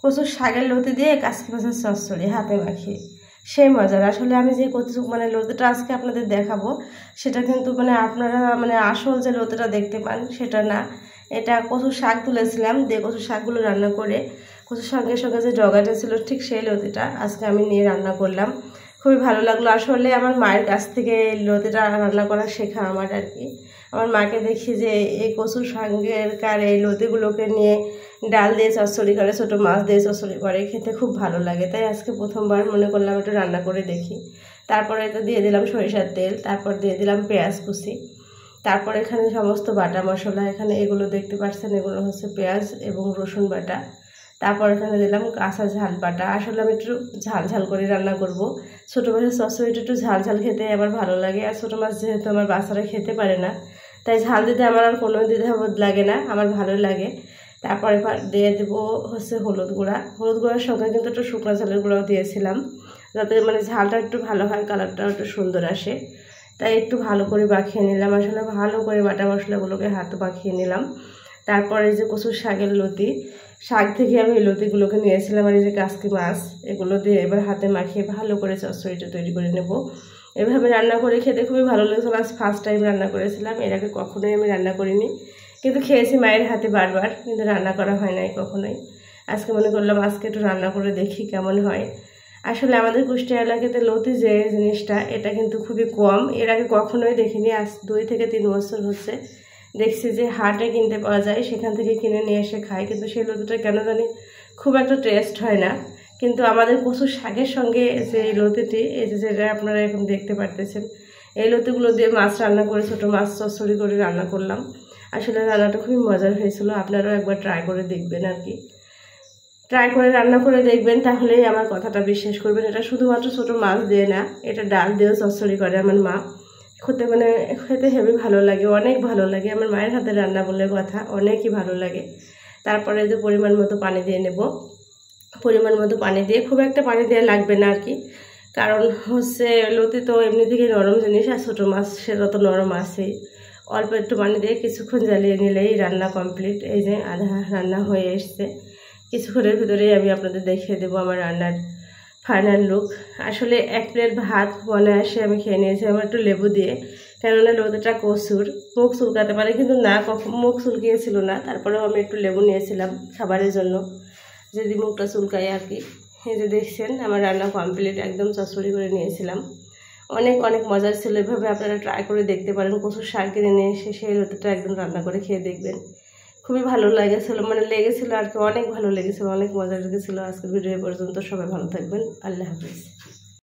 কচুর শাকের লতি দিয়ে কাসকি মাছের চচ্চড়ি হাতে মাখিয়ে সেই মজার। আসলে আমি যে কচু মানে লতিটা আজকে আপনাদের দেখাবো সেটা কিন্তু মানে আপনারা মানে আসল যে লতিটা দেখতে পান সেটা না, এটা কচুর শাক তুলেছিলাম দিয়ে কচুর শাকগুলো রান্না করে কচুর সঙ্গে সঙ্গে যে ডগাটা ছিল ঠিক সেই লতিটা আজকে আমি নিয়ে রান্না করলাম। খুবই ভালো লাগলো। আসলে আমার মায়ের কাছ থেকে এই লতিটা রান্না করা শেখা আমার আর কি। আমার মাকে দেখি যে এই কচুর সঙ্গেকার এই লতিগুলোকে নিয়ে ডাল দিয়ে চচ্চড়ি করে, ছোটো মাছ দিয়ে চচ্চড়ি করে, খেতে খুব ভালো লাগে। তাই আজকে প্রথমবার মনে করলাম একটু রান্না করে দেখি। তারপরে তো দিয়ে দিলাম সরিষার তেল, তারপর দিয়ে দিলাম পেঁয়াজ কুচি, তারপর এখানে সমস্ত বাটা মশলা, এখানে এগুলো দেখতে পাচ্ছেন এগুলো হচ্ছে পেঁয়াজ এবং রসুন বাটা। তারপর এখানে দিলাম কাঁচা ঝাল বাটা। আসলে আমি একটু ঝাল ঝাল করে রান্না করব। ছোটো মাছের চচ্চড়িটা একটু ঝাল ঝাল খেতে আমার ভালো লাগে, আর ছোটো মাছ যেহেতু আমার বাচ্চারা খেতে পারে না তাই ঝাল দিতে আমার আর কোনো দ্বিধাবোধ লাগে না, আমার ভালো লাগে। তারপরে দিয়ে দেবো হচ্ছে হলুদ গুঁড়া। হলুদ গুঁড়ার সঙ্গে কিন্তু একটু শুকনো ঝালের গুঁড়াও দিয়েছিলাম যাতে মানে ঝালটা একটু ভালো হয়, কালারটাও একটু সুন্দর আসে। তাই একটু ভালো করে মাখিয়ে নিলাম। আসলে ভালো করে বাটা মশলাগুলোকে হাতে মাখিয়ে নিলাম। তারপরে যে কচুর শাকের লতি, শাক থেকে আমি এই লতিগুলোকে নিয়েছিলাম আর এই যে কাসকি মাছ, এগুলো দিয়ে এবার হাতে মাখিয়ে ভালো করে চচ্চড়িটা তৈরি করে নেব। এভাবে রান্না করে খেতে খুবই ভালো লেগেছিল। আজ ফার্স্ট টাইম রান্না করেছিলাম, এর আগে কখনোই আমি রান্না করিনি, কিন্তু খেয়েছি মায়ের হাতে বারবার, কিন্তু রান্না করা হয় নাই কখনোই। আজকে মনে করলাম আজকে একটু রান্না করে দেখি কেমন হয়। আসলে আমাদের কুষ্টিয়া এলাকাতে লতি যে জিনিসটা এটা কিন্তু খুবই কম, এর আগে কখনোই দেখিনি। আজ 2 থেকে 3 বছর হচ্ছে দেখছি যে হাটে কিনতে পাওয়া যায়, সেখান থেকে কিনে নিয়ে এসে খাই, কিন্তু সেই লতিটা কেন জানি খুব একটা টেস্ট হয় না। কিন্তু আমাদের কচুর শাকের সঙ্গে যে লতিটি, এই যে যেটা আপনারা এখন দেখতে পারতেছেন, এই লতিগুলো দিয়ে মাছ রান্না করে, ছোটো মাছ চচ্চড়ি করে রান্না করলাম। আসলে রান্নাটা খুবই মজার হয়েছিল, আপনারাও একবার ট্রাই করে দেখবেন আর কি। ট্রাই করে রান্না করে দেখবেন, তাহলেই আমার কথাটা বিশ্বাস করবেন। এটা শুধুমাত্র ছোটো মাছ দিয়ে না, এটা ডাল দিয়েও চচ্চড়ি করে আমার মা। খেতে হেবি ভালো লাগে, অনেক ভালো লাগে। আমার মায়ের হাতে রান্না বলে কথা, অনেকই ভালো লাগে। তারপরে যে পরিমাণ মতো পানি দিয়ে নেব। পরিমাণ মতো পানি দিয়ে, খুব একটা পানি দেওয়া লাগবে না আর কি, কারণ হচ্ছে লতি তো এমনি থেকে নরম জিনিস, আর ছোটো মাছ সেটা তো নরম আছেই। অল্প একটু পানি দিয়ে কিছুক্ষণ জ্বালিয়ে নিলেই রান্না কমপ্লিট। এই যে আধা রান্না হয়ে এসছে, কিছুক্ষণের ভিতরেই আমি আপনাদের দেখিয়ে দেবো আমার রান্নার ফাইনাল লুক। আসলে 1 প্লেট ভাত আসে আমি খেয়ে নিয়েছি আমার একটু লেবু দিয়ে, কেননা লতিটা কচুর, মুখ চুলকাতে পারে, কিন্তু না মুখ চুলকিয়েছিল না। তারপরেও আমি একটু লেবু নিয়েছিলাম খাবারের জন্য, যদি মুখটা চুলকায় আর কি। এই যে দেখছেন আমার রান্না কমপ্লিট, একদম চচ্চড়ি করে নিয়েছিলাম। অনেক অনেক মজার ছিল। এভাবে আপনারা ট্রাই করে দেখতে পারেন। কচুর শাক কিনে নিয়ে এসে সেই লতিটা একদম রান্না করে খেয়ে দেখবেন, খুবই ভালো লেগেছিলো, মানে লেগেছিলো আর কি, অনেক ভালো লেগেছিলো, অনেক মজা লেগেছিলো। আজকের ভিডিও পর্যন্ত, সবাই ভালো থাকবেন, আল্লাহ হাফিজ।